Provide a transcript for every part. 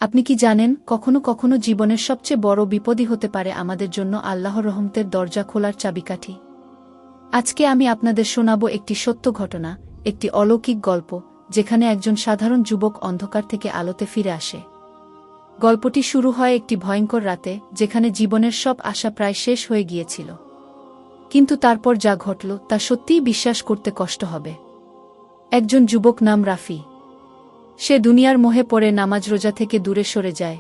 আপনি কি জানেন, কখনো কখনো জীবনের সবচেয়ে বড় বিপদই হতে পারে আমাদের জন্য আল্লাহর রহমতের দরজা খোলার চাবিকাঠি। আজকে আমি আপনাদের শোনাব একটি সত্য ঘটনা, একটি অলৌকিক গল্প, যেখানে একজন সাধারণ যুবক অন্ধকার থেকে আলোতে ফিরে আসে। গল্পটি শুরু হয় একটি ভয়ঙ্কর রাতে, যেখানে জীবনের সব আশা প্রায় শেষ হয়ে গিয়েছিল। কিন্তু তারপর যা ঘটল তা সত্যিই বিশ্বাস করতে কষ্ট হবে। একজন যুবক নাম রাফি। সে দুনিয়ার মোহে পড়ে নামাজ রোজা থেকে দূরে সরে যায়।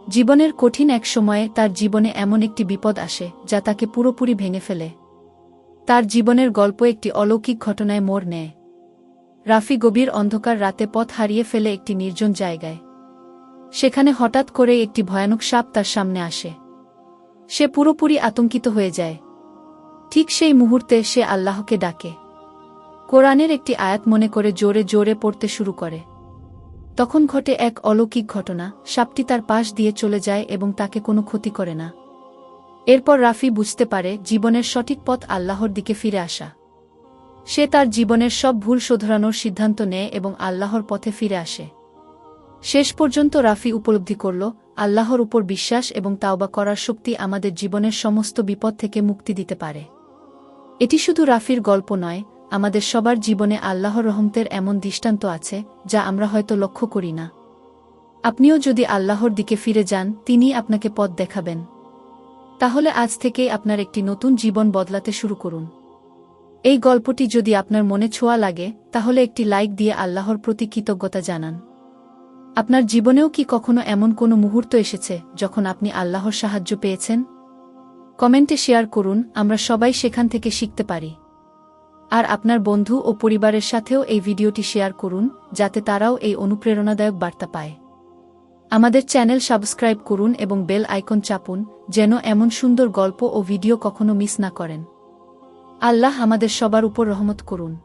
জীবনের কঠিন এক সময়ে তার জীবনে এমন একটি বিপদ আসে যা তাকে পুরোপুরি ভেঙে ফেলে। তার জীবনের গল্প একটি অলৌকিক ঘটনায় মোড় নেয়। রাফি গভীর অন্ধকার রাতে পথ হারিয়ে ফেলে একটি নির্জন জায়গায়। সেখানে হঠাৎ করে একটি ভয়ানক সাপ তার সামনে আসে। সে পুরোপুরি আতঙ্কিত হয়ে যায়। ঠিক সেই মুহূর্তে সে আল্লাহকে ডাকে। কোরআনের একটি আয়াত মনে করে জোরে জোরে পড়তে শুরু করে। তখন ঘটে এক অলৌকিক ঘটনা, সাপটি তার পাশ দিয়ে চলে যায় এবং তাকে কোনো ক্ষতি করে না। এরপর রাফি বুঝতে পারে জীবনের সঠিক পথ আল্লাহর দিকে ফিরে আসা। সে তার জীবনের সব ভুল শোধরানোর সিদ্ধান্ত নেয় এবং আল্লাহর পথে ফিরে আসে। শেষ পর্যন্ত রাফি উপলব্ধি করল, আল্লাহর উপর বিশ্বাস এবং তাওবা করার শক্তি আমাদের জীবনের সমস্ত বিপদ থেকে মুক্তি দিতে পারে। এটি শুধু রাফির গল্প নয়, আমাদের সবার জীবনে আল্লাহর রহমতের এমন দৃষ্টান্ত আছে যা আমরা হয়তো লক্ষ্য করি না। আপনিও যদি আল্লাহর দিকে ফিরে যান, তিনিই আপনাকে পথ দেখাবেন। তাহলে আজ থেকেই আপনার একটি নতুন জীবন বদলাতে শুরু করুন। এই গল্পটি যদি আপনার মনে ছোঁয়া লাগে, তাহলে একটি লাইক দিয়ে আল্লাহর প্রতি কৃতজ্ঞতা জানান। আপনার জীবনেও কি কখনো এমন কোনো মুহূর্ত এসেছে যখন আপনি আল্লাহর সাহায্য পেয়েছেন? কমেন্টে শেয়ার করুন, আমরা সবাই সেখান থেকে শিখতে পারি। আর আপনার বন্ধু ও পরিবারের সাথেও এই ভিডিওটি শেয়ার করুন, যাতে তারাও এই অনুপ্রেরণাদায়ক বার্তা পায়। আমাদের চ্যানেল সাবস্ক্রাইব করুন এবং বেল আইকন চাপুন, যেন এমন সুন্দর গল্প ও ভিডিও কখনো মিস না করেন। আল্লাহ আমাদের সবার উপর রহমত করুন।